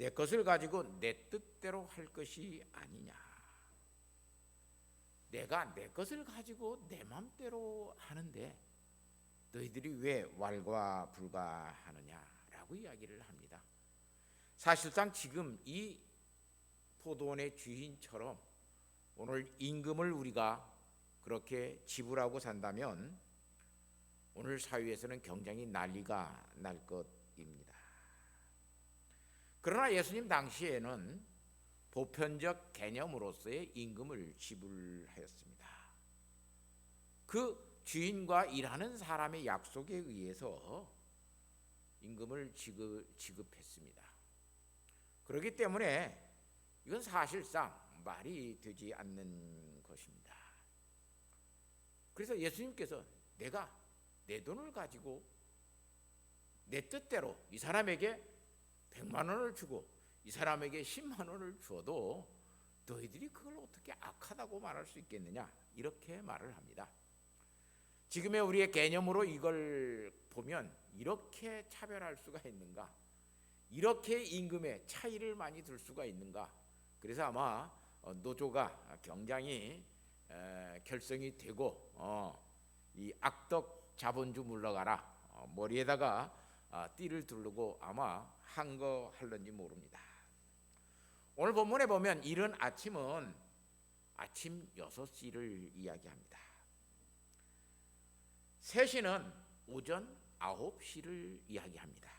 내 것을 가지고 내 뜻대로 할 것이 아니냐. 내가 내 것을 가지고 내 맘대로 하는데 너희들이 왜 왈가불가하느냐라고 이야기를 합니다. 사실상 지금 이 포도원의 주인처럼 오늘 임금을 우리가 그렇게 지불하고 산다면 오늘 사회에서는 굉장히 난리가 날 것입니다. 그러나 예수님 당시에는 보편적 개념으로서의 임금을 지불하였습니다. 그 주인과 일하는 사람의 약속에 의해서 임금을 지급했습니다. 그렇기 때문에 이건 사실상 말이 되지 않는 것입니다. 그래서 예수님께서 내가 내 돈을 가지고 내 뜻대로 이 사람에게 100만 원을 주고 이 사람에게 10만 원을 주어도 너희들이 그걸 어떻게 악하다고 말할 수 있겠느냐, 이렇게 말을 합니다. 지금의 우리의 개념으로 이걸 보면 이렇게 차별할 수가 있는가, 이렇게 임금의 차이를 많이 둘 수가 있는가. 그래서 아마 노조가 굉장히 결성이 되고 이 악덕 자본주 물러가라 머리에다가 띠를 두르고 아마 한 거 할런지 모릅니다. 오늘 본문에 보면 이른 아침은 아침 6시를 이야기합니다. 3시는 오전 9시를 이야기합니다.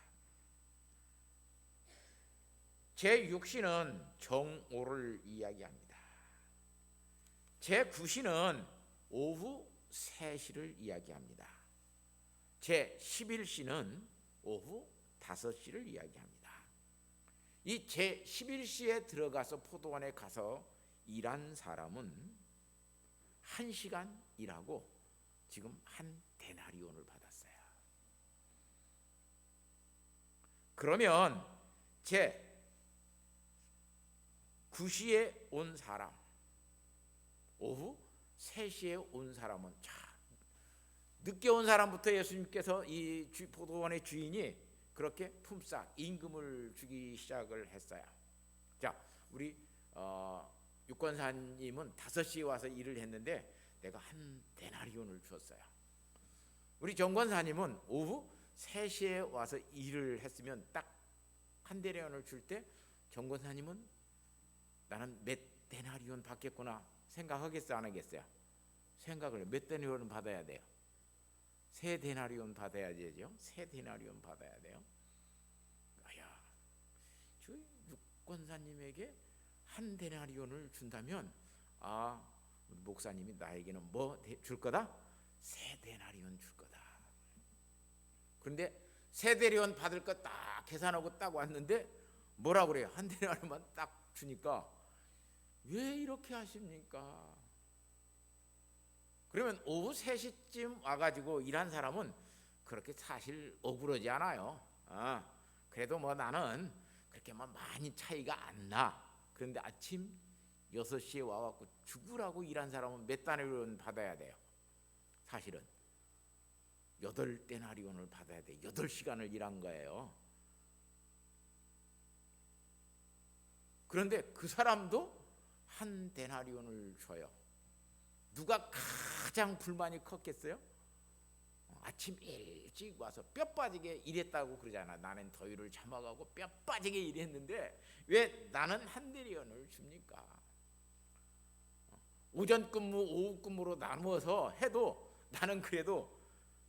제6시는 정오를 이야기합니다. 제9시는 오후 3시를 이야기합니다. 제11시는 오후 5시를 이야기합니다. 이 제11시에 들어가서 포도원에 가서 일한 사람은 1시간 일하고 지금 한 데나리온을 받았어요. 그러면 제9시에 온 사람, 오후 3시에 온 사람은 늦게 온 사람부터 예수님께서 이 포도원의 주인이 그렇게 품삯 임금을 주기 시작을 했어요. 자, 우리 유권사님은 5시에 와서 일을 했는데 내가 한 데나리온을 줬어요. 우리 정권사님은 오후 3시에 와서 일을 했으면 딱 한 데나리온을 줄 때 정권사님은 나는 몇 데나리온 받겠구나 생각하겠어요, 안 하겠어요? 생각을 해요. 몇 데나리온 받아야 돼요? 3데나리온 받아야 되죠. 3데나리온 받아야 돼요. 야, 저 유권사님에게 한 데나리온을 준다면 우리 목사님이 나에게는 뭐 줄 거다? 3데나리온 줄 거다. 그런데 3데나리온 받을 거 딱 계산하고 딱 왔는데 뭐라고 그래요? 한 데나리온만 딱 주니까 왜 이렇게 하십니까? 그러면 오후 3시쯤 와가지고 일한 사람은 그렇게 사실 억울하지 않아요. 그래도 뭐 나는 그렇게 뭐 많이 차이가 안 나. 그런데 아침 6시에 와갖고 죽으라고 일한 사람은 몇 데나리온 받아야 돼요? 사실은 8데나리온을 받아야 돼. 8시간을 일한 거예요. 그런데 그 사람도 한 데나리온을 줘요. 누가 가장 불만이 컸겠어요? 아침 일찍 와서 뼈 빠지게 일했다고 그러잖아. 나는 더위를 참아가고 뼈 빠지게 일했는데 왜 나는 한 데나리온을 줍니까? 오전 근무, 오후 근무로 나누어서 해도 나는 그래도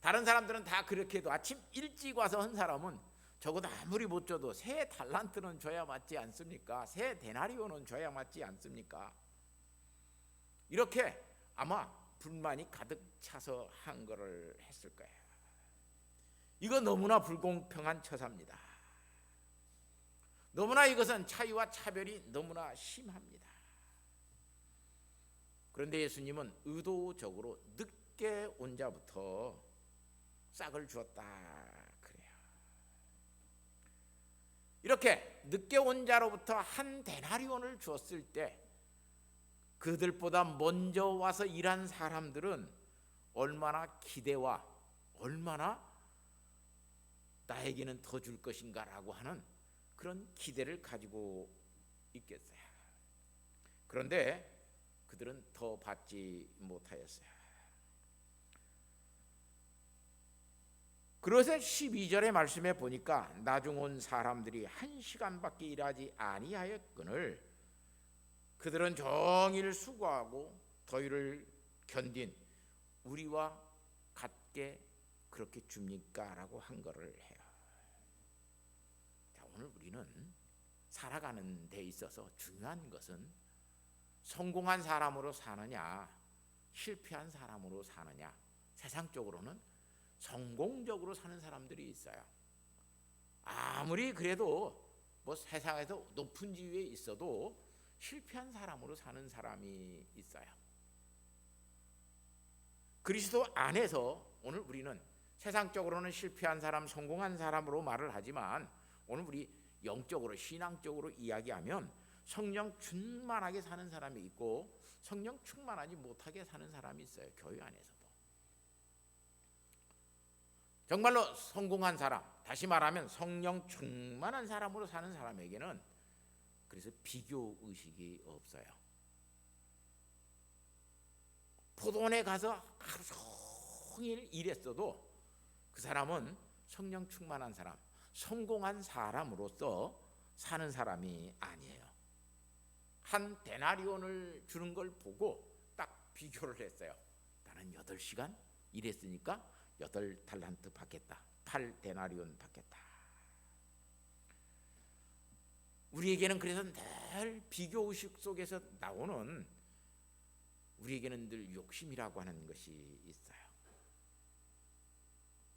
다른 사람들은 다 그렇게 해도 아침 일찍 와서 한 사람은 적어도 아무리 못 줘도 3달란트는 줘야 맞지 않습니까? 3데나리온은 줘야 맞지 않습니까? 이렇게 아마 불만이 가득 차서 한 거를 했을 거예요. 이거 너무나 불공평한 처사입니다. 너무나 이것은 차이와 차별이 너무나 심합니다. 그런데 예수님은 의도적으로 늦게 온 자부터 싹을 주었다 그래요. 이렇게 늦게 온 자로부터 한 데나리온을 주었을 때 그들보다 먼저 와서 일한 사람들은 얼마나 기대와 얼마나 나에게는 더 줄 것인가라고 하는 그런 기대를 가지고 있겠어요. 그런데 그들은 더 받지 못하였어요. 그래서 12절의 말씀에 보니까 나중 온 사람들이 1시간밖에 일하지 아니하였거늘 그들은 종일 수고하고 더위를 견딘 우리와 같게 그렇게 줍니까? 라고 한 거를 해요. 자, 오늘 우리는 살아가는 데 있어서 중요한 것은 성공한 사람으로 사느냐 실패한 사람으로 사느냐. 세상적으로는 성공적으로 사는 사람들이 있어요. 아무리 그래도 뭐 세상에서 높은 지위에 있어도 실패한 사람으로 사는 사람이 있어요. 그리스도 안에서 오늘 우리는 세상적으로는 실패한 사람, 성공한 사람으로 말을 하지만 오늘 우리 영적으로 신앙적으로 이야기하면 성령 충만하게 사는 사람이 있고 성령 충만하지 못하게 사는 사람이 있어요. 교회 안에서도. 정말로 성공한 사람, 다시 말하면 성령 충만한 사람으로 사는 사람에게는 그래서 비교 의식이 없어요. 포도원에 가서 하루 종일 일했어도 그 사람은 성령 충만한 사람, 성공한 사람으로서 사는 사람이 아니에요. 한 데나리온을 주는 걸 보고 딱 비교를 했어요. 나는 8시간 일했으니까 8달란트 받겠다. 8데나리온 받겠다. 우리에게는 그래서 늘 비교 의식 속에서 나오는 우리에게는 늘 욕심이라고 하는 것이 있어요.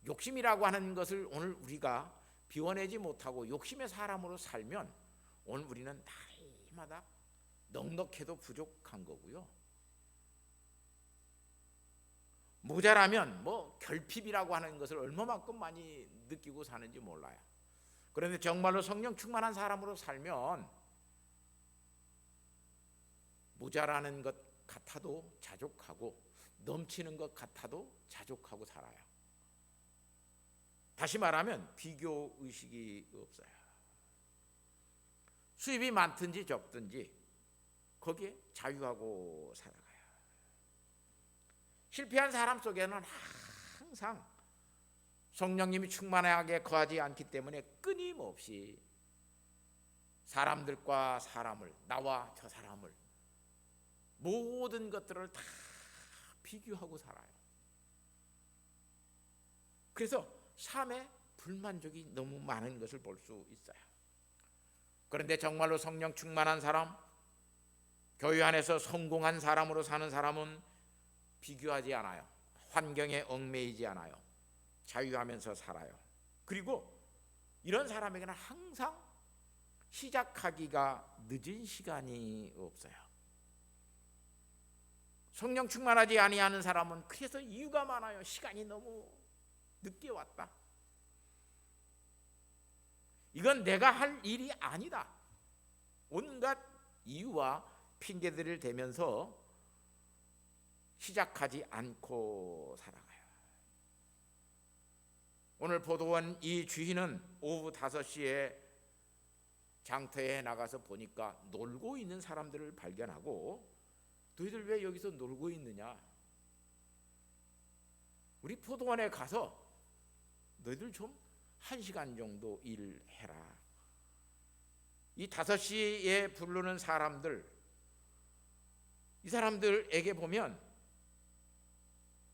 욕심이라고 하는 것을 오늘 우리가 비워내지 못하고 욕심의 사람으로 살면 오늘 우리는 날마다 넉넉해도 부족한 거고요. 모자라면 뭐 결핍이라고 하는 것을 얼마만큼 많이 느끼고 사는지 몰라요. 그런데 정말로 성령 충만한 사람으로 살면 모자라는 것 같아도 자족하고 넘치는 것 같아도 자족하고 살아요. 다시 말하면 비교 의식이 없어요. 수입이 많든지 적든지 거기에 자유하고 살아가요. 실패한 사람 속에는 항상 성령님이 충만하게 거하지 않기 때문에 끊임없이 사람들과 사람을, 나와 저 사람을, 모든 것들을 다 비교하고 살아요. 그래서 삶에 불만족이 너무 많은 것을 볼 수 있어요. 그런데 정말로 성령 충만한 사람, 교회 안에서 성공한 사람으로 사는 사람은 비교하지 않아요. 환경에 얽매이지 않아요. 자유하면서 살아요. 그리고 이런 사람에게는 항상 시작하기가 늦은 시간이 없어요. 성령 충만하지 아니하는 사람은 그래서 이유가 많아요. 시간이 너무 늦게 왔다. 이건 내가 할 일이 아니다. 온갖 이유와 핑계들을 대면서 시작하지 않고 살아가요. 오늘 포도원 이 주인은 오후 5시에 장터에 나가서 보니까 놀고 있는 사람들을 발견하고 너희들 왜 여기서 놀고 있느냐? 우리 포도원에 가서 너희들 좀 1시간 정도 일해라. 이 5시에 부르는 사람들, 이 사람들에게 보면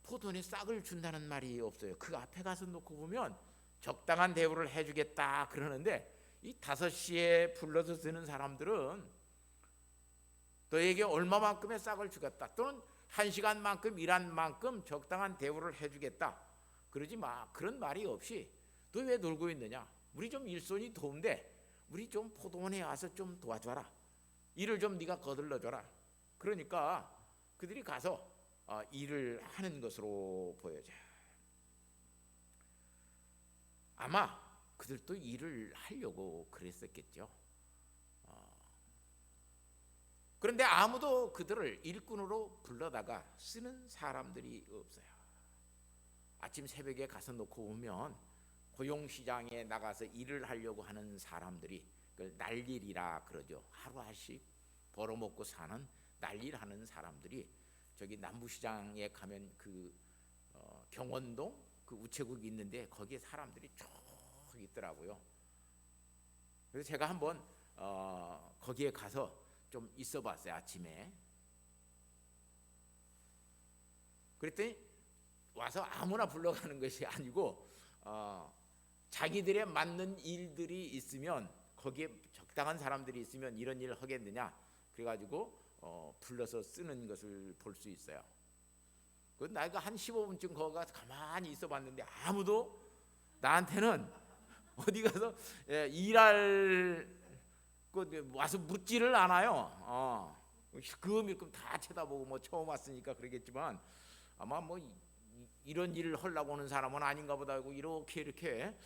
포도원에 싹을 준다는 말이 없어요. 그 앞에 가서 놓고 보면 적당한 대우를 해주겠다 그러는데 이 5시에 불러서 드는 사람들은 너에게 얼마만큼의 싹을 주겠다 또는 1시간만큼 일한 만큼 적당한 대우를 해주겠다 그러지 마. 그런 말이 없이 너 왜 놀고 있느냐? 우리 좀 일손이 도운데 우리 좀 포도원에 와서 좀 도와줘라. 일을 좀 네가 거들러줘라. 그러니까 그들이 가서 일을 하는 것으로 보여져요. 아마 그들도 일을 하려고 그랬었겠죠. 그런데 아무도 그들을 일꾼으로 불러다가 쓰는 사람들이 없어요. 아침 새벽에 가서 놓고 오면 고용시장에 나가서 일을 하려고 하는 사람들이 그걸 날일이라 그러죠. 하루하루씩 벌어먹고 사는 날일하는 사람들이 저기 남부시장에 가면 그 경원동 그 우체국이 있는데 거기에 사람들이 쭉 있더라고요. 그래서 제가 한번 거기에 가서 좀 있어봤어요. 아침에. 그랬더니 와서 아무나 불러가는 것이 아니고 자기들에 맞는 일들이 있으면 거기에 적당한 사람들이 있으면 이런 일을 하겠느냐 그래가지고 불러서 쓰는 것을 볼 수 있어요. 그 나이가 한 15분쯤 거기 가서 가만히 있어봤는데 아무도 나한테는 어디 가서 일할 와서 묻지를 않아요. 그만큼 다 쳐다보고 뭐 처음 왔으니까 그러겠지만 아마 뭐 이런 일을 하려고 하는 사람은 아닌가 보다 하고 이렇게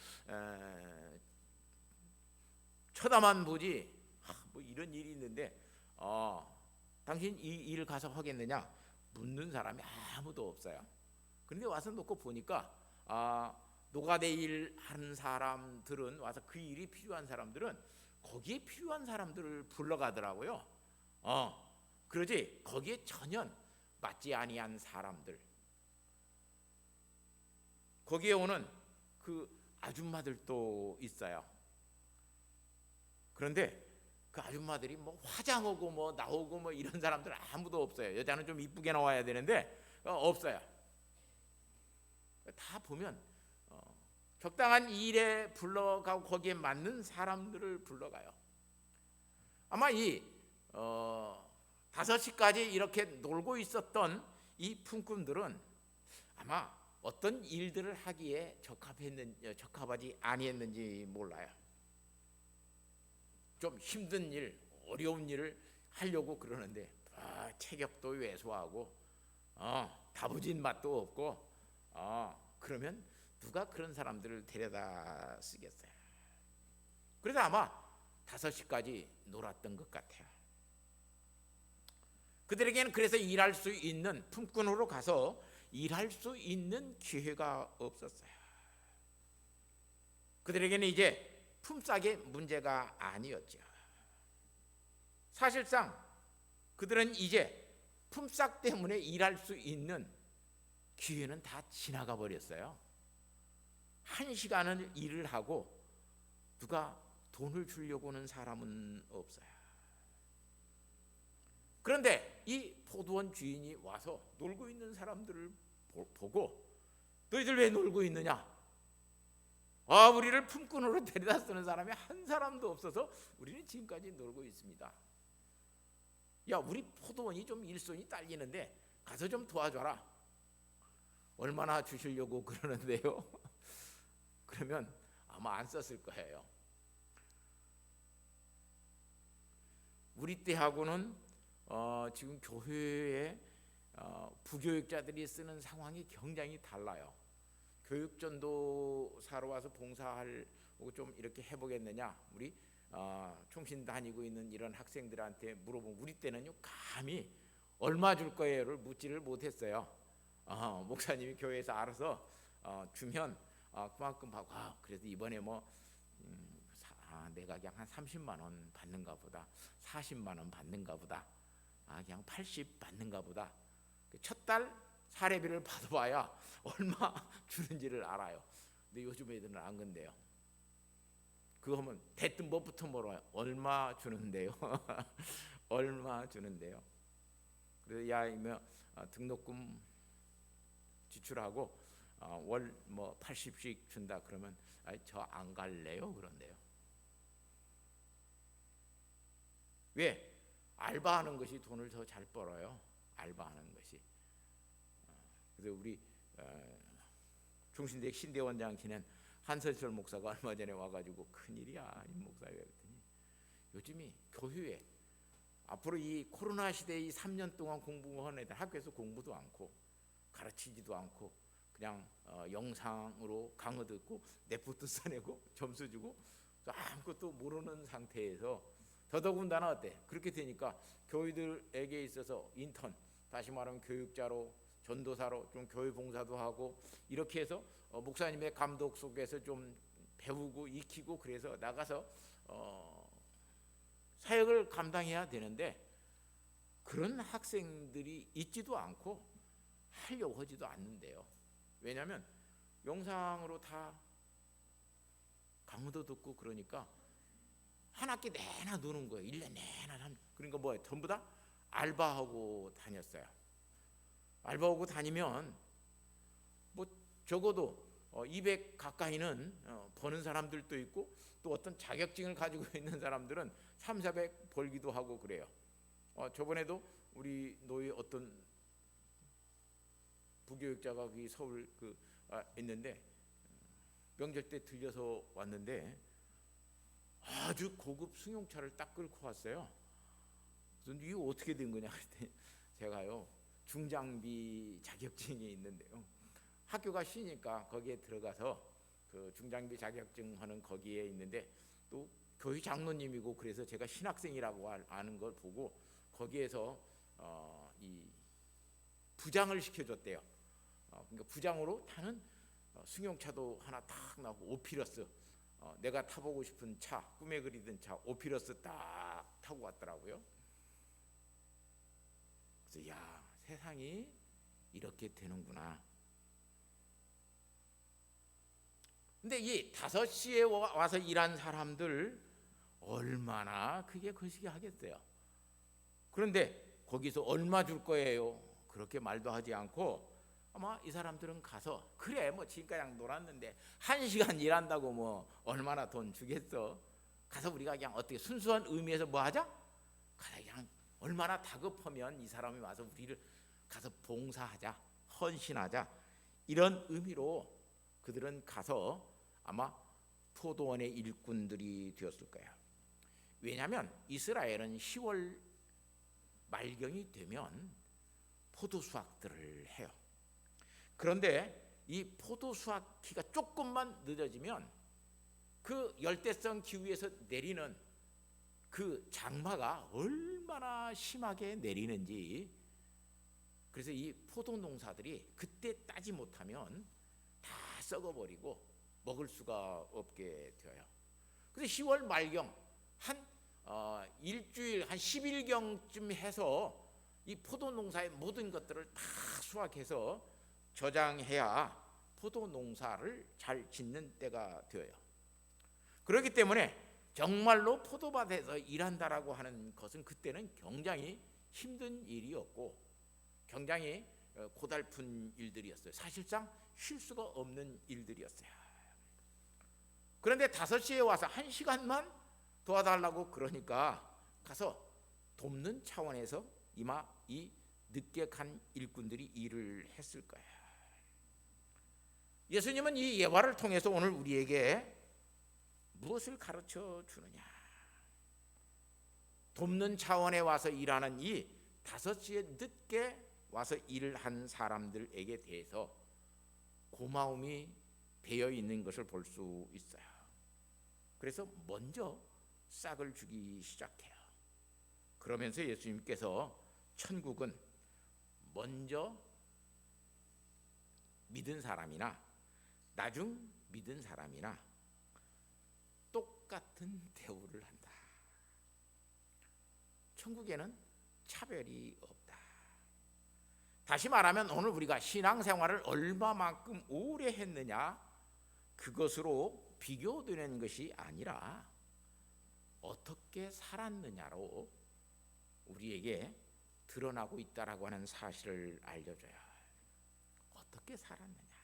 쳐다만 보지 뭐 이런 일이 있는데 당신 이 일을 가서 하겠느냐 묻는 사람이 아무도 없어요. 그런데 와서 놓고 보니까 노가대 일 하는 사람들은 와서 그 일이 필요한 사람들은 거기에 필요한 사람들을 불러가더라고요. 그러지 거기에 전혀 맞지 아니한 사람들, 거기에 오는 그 아줌마들도 있어요. 그런데 그 아줌마들이 뭐 화장하고 뭐 나오고 뭐 이런 사람들 아무도 없어요. 여자는 좀 이쁘게 나와야 되는데 없어요. 다 보면 적당한 일에 불러가고 거기에 맞는 사람들을 불러가요. 아마 이 5시까지 이렇게 놀고 있었던 이 품꾼들은 아마 어떤 일들을 하기에 적합하지 아니했는지 몰라요. 좀 힘든 일, 어려운 일을 하려고 그러는데 체격도 왜소하고 다부진 맛도 없고 그러면 누가 그런 사람들을 데려다 쓰겠어요. 그래서 아마 5시까지 놀았던 것 같아요. 그들에게는 그래서 일할 수 있는, 품꾼으로 가서 일할 수 있는 기회가 없었어요. 그들에게는 이제 품삯의 문제가 아니었죠. 사실상 그들은 이제 품삯 때문에 일할 수 있는 기회는 다 지나가 버렸어요. 1시간을 일을 하고 누가 돈을 주려고 하는 사람은 없어요. 그런데 이 포도원 주인이 와서 놀고 있는 사람들을 보고 너희들 왜 놀고 있느냐? 우리를 품꾼으로 데려다 쓰는 사람이 한 사람도 없어서 우리는 지금까지 놀고 있습니다. 야, 우리 포도원이 좀 일손이 딸리는데 가서 좀 도와줘라. 얼마나 주시려고 그러는데요? 그러면 아마 안 썼을 거예요. 우리 때하고는 지금 교회에 부교육자들이 쓰는 상황이 굉장히 달라요. 교육전도사로 와서 봉사하고 좀 이렇게 해보겠느냐, 우리 총신 다니고 있는 이런 학생들한테 물어보면 우리 때는요 감히 얼마 줄 거예요를 묻지를 못했어요. 목사님이 교회에서 알아서 주면 그만큼 받고 그래도 이번에 내가 그냥 한 30만 원 받는가 보다, 40만 원 받는가 보다, 그냥 80 받는가 보다. 첫 달 사례비를 받아봐야 얼마 주는지를 알아요. 근데 요즘 애들은 안 건데요. 그거 하면 대뜸 뭐부터 물어요. 얼마 주는데요? 얼마 주는데요? 그래서 등록금 지출하고 월 80씩 준다 그러면 저 안 갈래요 그런데요. 왜? 알바하는 것이 돈을 더 잘 벌어요. 알바하는 것이. 그래서 우리 중신대 신대원장 지낸 한설철 목사가 얼마 전에 와가지고 큰일이야 이 목사가 그랬더니 요즘이 교회에 앞으로 이 코로나 시대에 이 3년 동안 공부한 애들 학교에서 공부도 않고 가르치지도 않고 그냥 영상으로 강의 듣고 레포트 써내고 점수 주고 아무것도 모르는 상태에서 더더군다나 어때? 그렇게 되니까 교회들에게 있어서 인턴, 다시 말하면 교육자로 전도사로 좀 교회 봉사도 하고 이렇게 해서 목사님의 감독 속에서 좀 배우고 익히고 그래서 나가서 사역을 감당해야 되는데 그런 학생들이 있지도 않고 하려고 하지도 않는데요. 왜냐하면 영상으로 다 강의도 듣고 그러니까 한 학기 내나 노는 거예요. 1년 내나. 그러니까 뭐예요? 전부 다 알바하고 다녔어요. 알바하고 다니면 뭐 적어도 200 가까이는 버는 사람들도 있고 또 어떤 자격증을 가지고 있는 사람들은 3, 400 벌기도 하고 그래요. 저번에도 우리 노예 어떤 부교육자가 거기 서울 있는데 명절 때 들려서 왔는데 아주 고급 승용차를 딱 끌고 왔어요. 그래서 이거 어떻게 된 거냐 그랬더니 제가요 중장비 자격증이 있는데요. 학교가 쉬니까 거기에 들어가서 그 중장비 자격증 하는 거기에 있는데 또 교회 장로님이고 그래서 제가 신학생이라고 아는 걸 보고 거기에서 이 부장을 시켜줬대요. 그러니까 부장으로 타는 승용차도 하나 딱 나오고 오피러스 내가 타보고 싶은 차 꿈에 그리던 차 오피러스 딱 타고 왔더라고요. 그래서 야 세상이 이렇게 되는구나. 근데 이 5시에 와서 일한 사람들 얼마나 그게 거시기 하겠어요. 그런데 거기서 얼마 줄 거예요? 그렇게 말도 하지 않고 아마 이 사람들은 가서 그래 뭐 지금까지 놀았는데 1시간 일한다고 뭐 얼마나 돈 주겠어. 가서 우리가 그냥 어떻게 순수한 의미에서 뭐 하자? 가서 그냥 얼마나 다급하면 이 사람이 와서 우리를 가서 봉사하자, 헌신하자 이런 의미로 그들은 가서 아마 포도원의 일꾼들이 되었을 거예요. 왜냐하면 이스라엘은 10월 말경이 되면 포도 수확들을 해요. 그런데 이 포도 수확기가 조금만 늦어지면 그 열대성 기후에서 내리는 그 장마가 얼마나 심하게 내리는지 그래서 이 포도 농사들이 그때 따지 못하면 다 썩어버리고 먹을 수가 없게 되어요. 그래서 10월 말경 한 일주일 한 10일경쯤 해서 이 포도 농사의 모든 것들을 다 수확해서 저장해야 포도 농사를 잘 짓는 때가 되어요. 그렇기 때문에 정말로 포도밭에서 일한다라고 하는 것은 그때는 굉장히 힘든 일이었고 굉장히 고달픈 일들이었어요. 사실상 쉴 수가 없는 일들이었어요. 그런데 5시에 와서 1시간만 도와달라고 그러니까 가서 돕는 차원에서 이마 이 늦게 간 일꾼들이 일을 했을 거예요. 예수님은 이 예화를 통해서 오늘 우리에게 무엇을 가르쳐 주느냐? 돕는 차원에 와서 일하는 이 5시에 늦게 와서 일을 한 사람들에게 대해서 고마움이 배어 있는 것을 볼 수 있어요. 그래서 먼저 싹을 주기 시작해요. 그러면서 예수님께서 천국은 먼저 믿은 사람이나 나중 믿은 사람이나 똑같은 대우를 한다. 천국에는 차별이 없다. 다시 말하면 오늘 우리가 신앙생활을 얼마만큼 오래 했느냐 그것으로 비교되는 것이 아니라 어떻게 살았느냐로 우리에게 드러나고 있다라고 하는 사실을 알려줘요. 어떻게 살았느냐.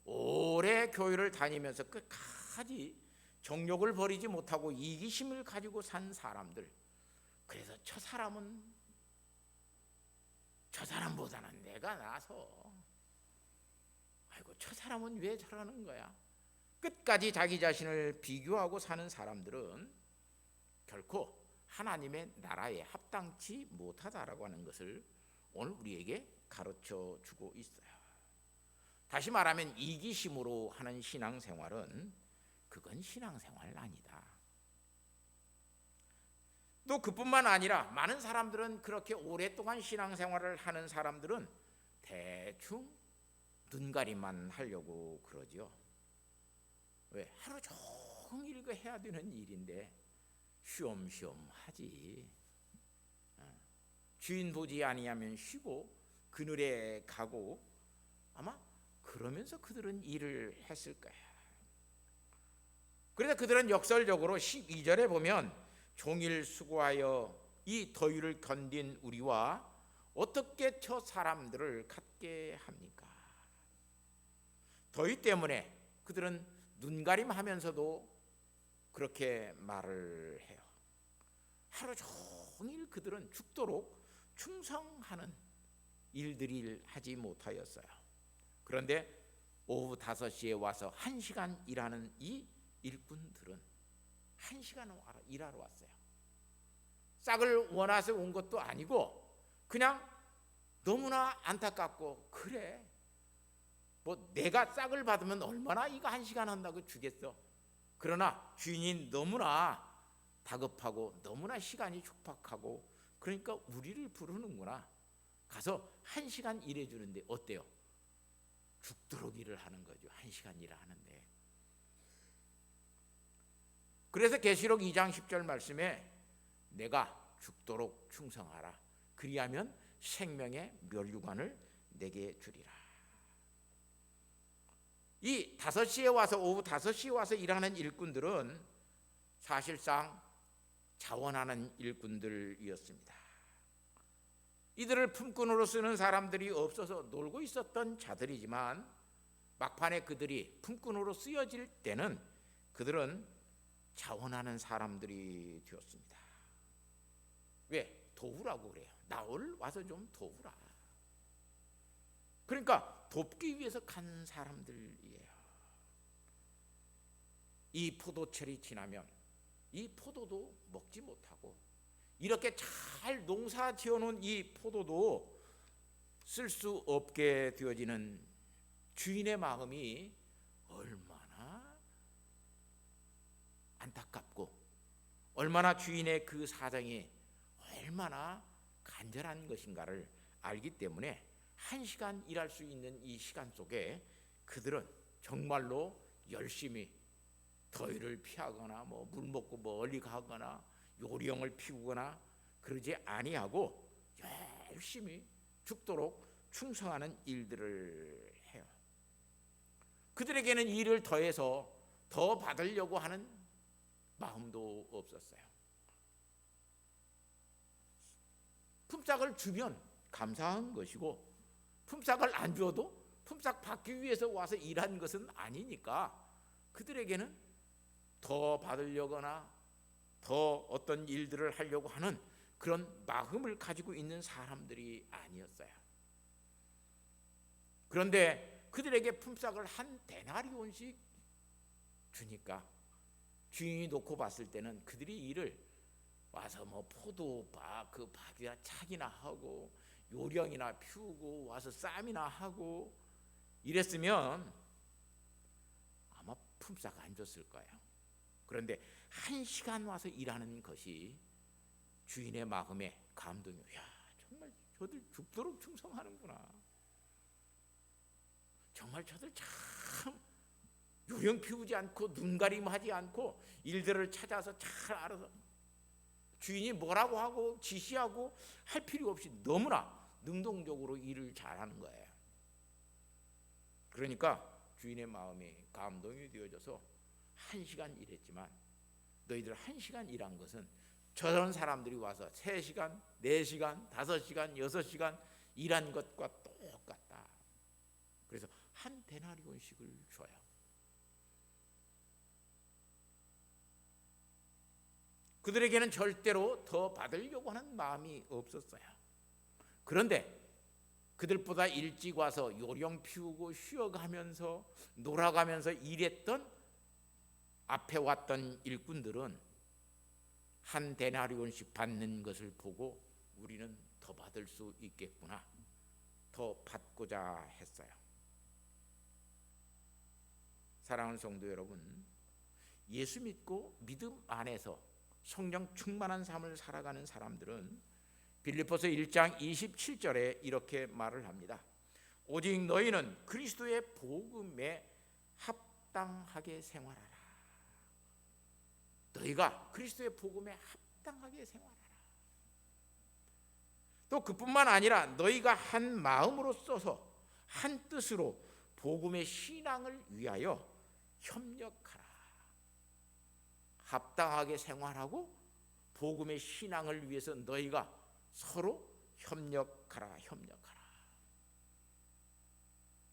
오래 교회를 다니면서 끝까지 정욕을 버리지 못하고 이기심을 가지고 산 사람들. 그래서 저 사람보다는 내가 나서 아이고 저 사람은 왜 저러는 거야. 끝까지 자기 자신을 비교하고 사는 사람들은 결코 하나님의 나라에 합당치 못하다라고 하는 것을 오늘 우리에게 가르쳐 주고 있어요. 다시 말하면 이기심으로 하는 신앙생활은 그건 신앙생활 아니다. 또 그뿐만 아니라 많은 사람들은, 그렇게 오랫동안 신앙생활을 하는 사람들은 대충 눈가림만 하려고 그러죠. 왜? 하루 종일 그 해야 되는 일인데 쉬엄쉬엄 하지. 주인 보지 아니하면 쉬고 그늘에 가고, 아마 그러면서 그들은 일을 했을 거야. 그래서 그들은 역설적으로 12절에 보면 종일 수고하여 이 더위를 견딘 우리와 어떻게 저 사람들을 갖게 합니까? 더위 때문에 그들은 눈가림하면서도 그렇게 말을 해요. 하루 종일 그들은 죽도록 충성하는 일들을 하지 못하였어요. 그런데 오후 5시에 와서 1시간 일하는 이 일꾼들은 1시간 일하러 왔어요. 싹을 원해서 온 것도 아니고 그냥 너무나 안타깝고, 그래 뭐 내가 싹을 받으면 얼마나 이거 1시간 한다고 주겠어. 그러나 주인이 너무나 다급하고 너무나 시간이 촉박하고, 그러니까 우리를 부르는구나. 가서 1시간 일해 주는데 어때요? 죽도록 일을 하는 거죠. 1시간 일을 하는데. 그래서 계시록 2장 10절 말씀에 내가 죽도록 충성하라. 그리하면 생명의 멸류관을 내게 주리라. 이 5시에 와서, 오후 5시에 와서 일하는 일꾼들은 사실상 자원하는 일꾼들이었습니다. 이들을 품꾼으로 쓰는 사람들이 없어서 놀고 있었던 자들이지만, 막판에 그들이 품꾼으로 쓰여질 때는 그들은 자원하는 사람들이 되었습니다. 왜? 도우라고 그래요. 나올 와서 좀 도우라. 그러니까 돕기 위해서 간 사람들이에요. 이 포도철이 지나면 이 포도도 먹지 못하고, 이렇게 잘 농사 지어놓은 이 포도도 쓸 수 없게 되어지는 주인의 마음이 얼마나 안타깝고, 얼마나 주인의 그 사정이 얼마나 간절한 것인가를 알기 때문에 1시간 일할 수 있는 이 시간 속에 그들은 정말로 열심히 더위를 피하거나 뭐 물 먹고 멀리 가거나 요령을 피우거나 그러지 아니하고 열심히 죽도록 충성하는 일들을 해요. 그들에게는 일을 더해서 더 받으려고 하는 마음도 없었어요. 품삯을 주면 감사한 것이고, 품삯을 안 줘도 품삯 받기 위해서 와서 일한 것은 아니니까 그들에게는 더 받으려거나 더 어떤 일들을 하려고 하는 그런 마음을 가지고 있는 사람들이 아니었어요. 그런데 그들에게 품삯을 한 데나리온씩 주니까 주인이 놓고 봤을 때는 그들이 일을 와서 뭐 포도밭 그 밭이나 차기나 하고 요령이나 피우고 와서 쌈이나 하고 이랬으면 아마 품삯 안 줬을 거예요. 그런데 1시간 와서 일하는 것이 주인의 마음에 감동이에요. 야, 정말 저들 죽도록 충성하는구나. 정말 저들 참 요령 피우지 않고 눈가림하지 않고 일들을 찾아서 잘 알아서 주인이 뭐라고 하고 지시하고 할 필요 없이 너무나 능동적으로 일을 잘하는 거예요. 그러니까 주인의 마음이 감동이 되어져서 1시간 일했지만 너희들 1시간 일한 것은 저런 사람들이 와서 3시간, 4시간, 5시간, 6시간 일한 것과 똑같다. 그래서 한 데나리온씩을 줘요. 그들에게는 절대로 더 받으려고 하는 마음이 없었어요. 그런데 그들보다 일찍 와서 요령 피우고 쉬어가면서 놀아가면서 일했던 앞에 왔던 일꾼들은 한 데나리온씩 받는 것을 보고 우리는 더 받을 수 있겠구나, 더 받고자 했어요. 사랑하는 성도 여러분, 예수 믿고 믿음 안에서 성령 충만한 삶을 살아가는 사람들은 빌립보서 1장 27절에 이렇게 말을 합니다. 오직 너희는 그리스도의 복음에 합당하게 생활하라. 너희가 그리스도의 복음에 합당하게 생활하라. 또 그뿐만 아니라 너희가 한 마음으로 써서 한 뜻으로 복음의 신앙을 위하여 협력하라. 합당하게 생활하고 복음의 신앙을 위해서 너희가 서로 협력하라.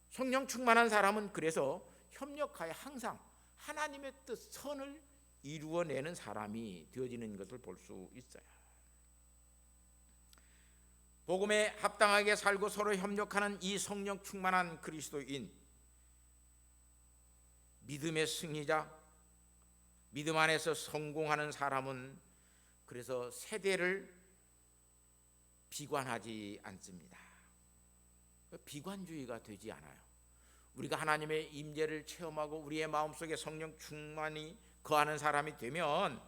성령 충만한 사람은 그래서 협력하여 항상 하나님의 뜻, 선을 이루어내는 사람이 되어지는 것을 볼 수 있어요. 복음에 합당하게 살고 서로 협력하는 이 성령 충만한 그리스도인, 믿음의 승리자, 믿음 안에서 성공하는 사람은 그래서 세대를 비관하지 않습니다. 비관주의가 되지 않아요. 우리가 하나님의 임재를 체험하고 우리의 마음속에 성령 충만이 거하는 사람이 되면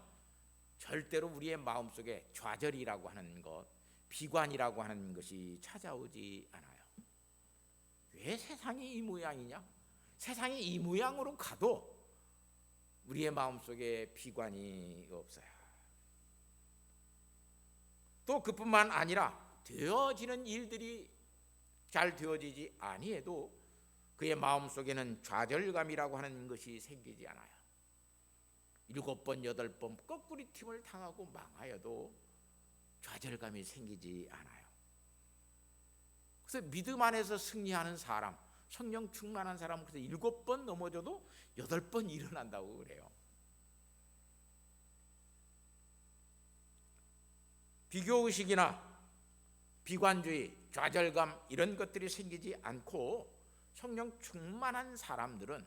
절대로 우리의 마음속에 좌절이라고 하는 것, 비관이라고 하는 것이 찾아오지 않아요. 왜 세상이 이 모양이냐? 세상이 이 모양으로 가도 우리의 마음속에 비관이 없어요. 또 그뿐만 아니라 되어지는 일들이 잘 되어지지 아니해도 그의 마음속에는 좌절감이라고 하는 것이 생기지 않아요. 7번, 8번 거꾸리 팀을 당하고 망하여도 좌절감이 생기지 않아요. 그래서 믿음 안에서 승리하는 사람, 성령 충만한 사람은 그래서 7번 넘어져도 8번 일어난다고 그래요. 비교의식이나 비관주의, 좌절감 이런 것들이 생기지 않고 성령 충만한 사람들은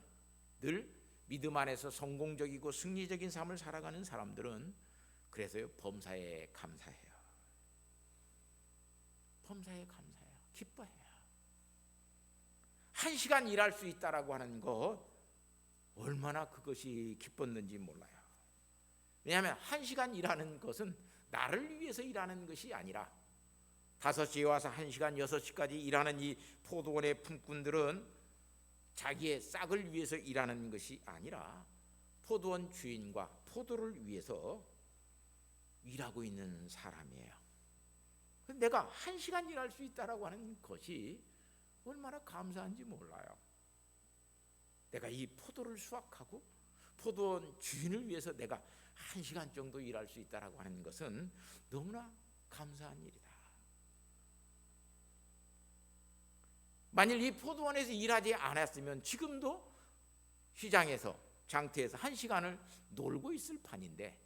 늘 믿음 안에서 성공적이고 승리적인 삶을 살아가는 사람들은 그래서요 범사에 감사해요. 범사에 감사해요. 기뻐해요. 1시간 일할 수 있다라고 하는 것 얼마나 그것이 기뻤는지 몰라요. 왜냐하면 1시간 일하는 것은 나를 위해서 일하는 것이 아니라 5시에 와서 1시간 6시까지 일하는 이 포도원의 품꾼들은 자기의 싹을 위해서 일하는 것이 아니라 포도원 주인과 포도를 위해서 일하고 있는 사람이에요. 내가 1시간 일할 수 있다라고 하는 것이 얼마나 감사한지 몰라요. 내가 이 포도를 수확하고 포도원 주인을 위해서 내가 1시간 정도 일할 수 있다라고 하는 것은 너무나 감사한 일이다. 만일 이 포도원에서 일하지 않았으면 지금도 시장에서 장터에서 1시간을 놀고 있을 판인데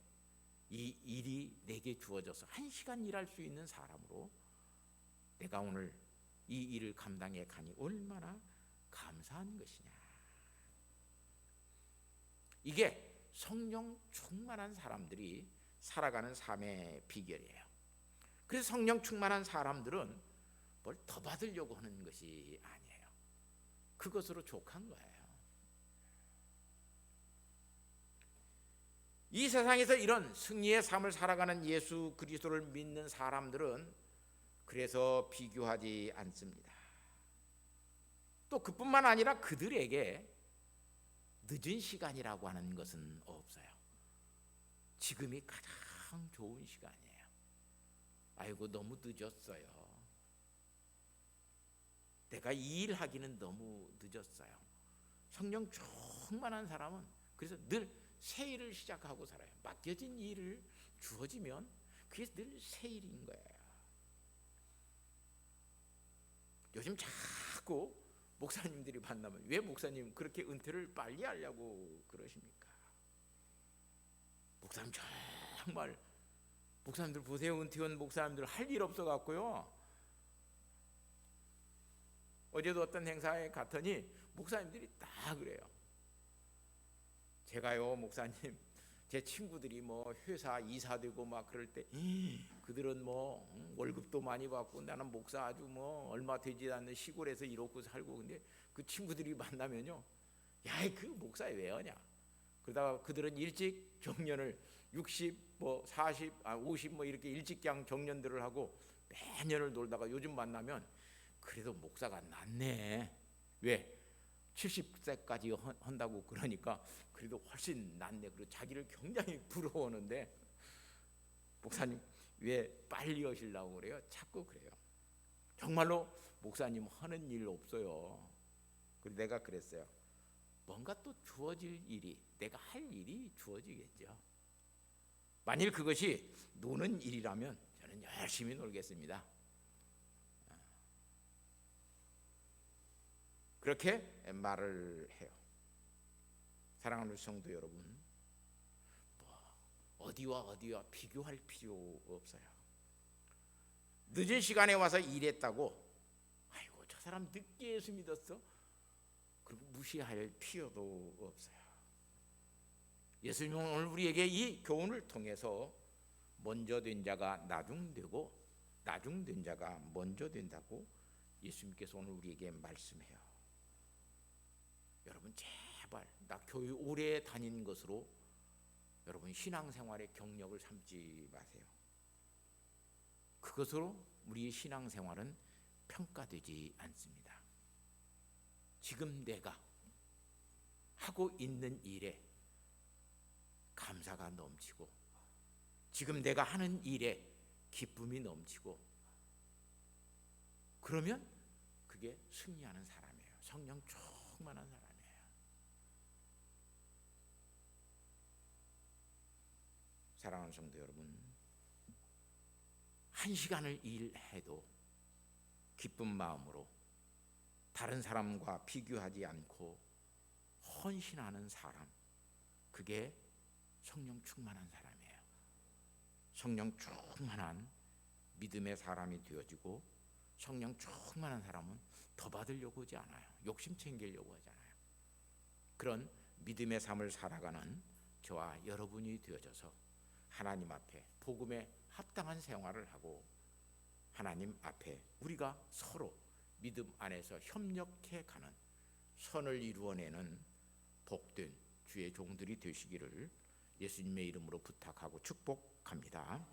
이 일이 내게 주어져서 1시간 일할 수 있는 사람으로 내가 오늘 이 일을 감당해 가니 얼마나 감사한 것이냐. 이게 성령 충만한 사람들이 살아가는 삶의 비결이에요. 그래서 성령 충만한 사람들은 뭘 더 받으려고 하는 것이 아니에요. 그것으로 족한 거예요. 이 세상에서 이런 승리의 삶을 살아가는 예수 그리스도를 믿는 사람들은 그래서 비교하지 않습니다. 또 그뿐만 아니라 그들에게 늦은 시간이라고 하는 것은 없어요. 지금이 가장 좋은 시간이에요. 아이고 너무 늦었어요. 내가 이 일하기는 너무 늦었어요. 성령 충만한 사람은 그래서 늘 새 일을 시작하고 살아요. 맡겨진 일을 주어지면 그게 늘 새 일인 거예요. 요즘 자꾸 목사님들이 만나면 왜 목사님 그렇게 은퇴를 빨리 하려고 그러십니까? 목사님 정말 목사님들 보세요. 은퇴한 목사님들 할 일 없어 갖고요. 어제도 어떤 행사에 갔더니 목사님들이 다 그래요. 제가요 목사님 제 친구들이 뭐 회사 이사 되고 막 그럴 때 그들은 뭐 월급도 많이 받고 나는 목사 아주 뭐 얼마 되지 않는 시골에서 이러고 살고 근데 그 친구들이 만나면요 야 그 목사 왜 하냐 그러다가 그들은 일찍 정년을 60, 뭐 40, 50 뭐 이렇게 일찍 그냥 정년들을 하고 매년을 놀다가 요즘 만나면 그래도 목사가 낫네. 왜? 70세까지 한다고 그러니까 그래도 훨씬 낫네. 그리고 자기를 굉장히 부러워하는데 목사님 왜 빨리 하시려고 그래요? 자꾸 그래요. 정말로 목사님 하는 일 없어요. 그래서 내가 그랬어요. 뭔가 또 주어질 일이, 내가 할 일이 주어지겠죠. 만일 그것이 노는 일이라면 저는 열심히 놀겠습니다. 그렇게 말을 해요. 사랑하는 성도 여러분, 어디와 비교할 필요 없어요. 늦은 시간에 와서 일했다고 아이고 저 사람 늦게 예수 믿었어? 그리고 무시할 필요도 없어요. 예수님은 오늘 우리에게 이 교훈을 통해서 먼저 된 자가 나중되고 나중된 자가 먼저 된다고 예수님께서 오늘 우리에게 말씀해요. 여러분 제발 나 교회 오래 다닌 것으로 여러분 신앙생활의 경력을 삼지 마세요. 그것으로 우리의 신앙생활은 평가되지 않습니다. 지금 내가 하고 있는 일에 감사가 넘치고 지금 내가 하는 일에 기쁨이 넘치고 그러면 그게 승리하는 사람이에요. 성령 충만한 사람이에요. 사랑하는 성도 여러분, 한 시간을 일해도 기쁜 마음으로 다른 사람과 비교하지 않고 헌신하는 사람, 그게 성령 충만한 사람이에요. 성령 충만한 믿음의 사람이 되어지고 성령 충만한 사람은 더 받으려고 하지 않아요. 욕심 챙기려고 하지 않아요. 그런 믿음의 삶을 살아가는 저와 여러분이 되어져서 하나님 앞에 복음에 합당한 생활을 하고 하나님 앞에 우리가 서로 믿음 안에서 협력해 가는 선을 이루어내는 복된 주의 종들이 되시기를 예수님의 이름으로 부탁하고 축복합니다.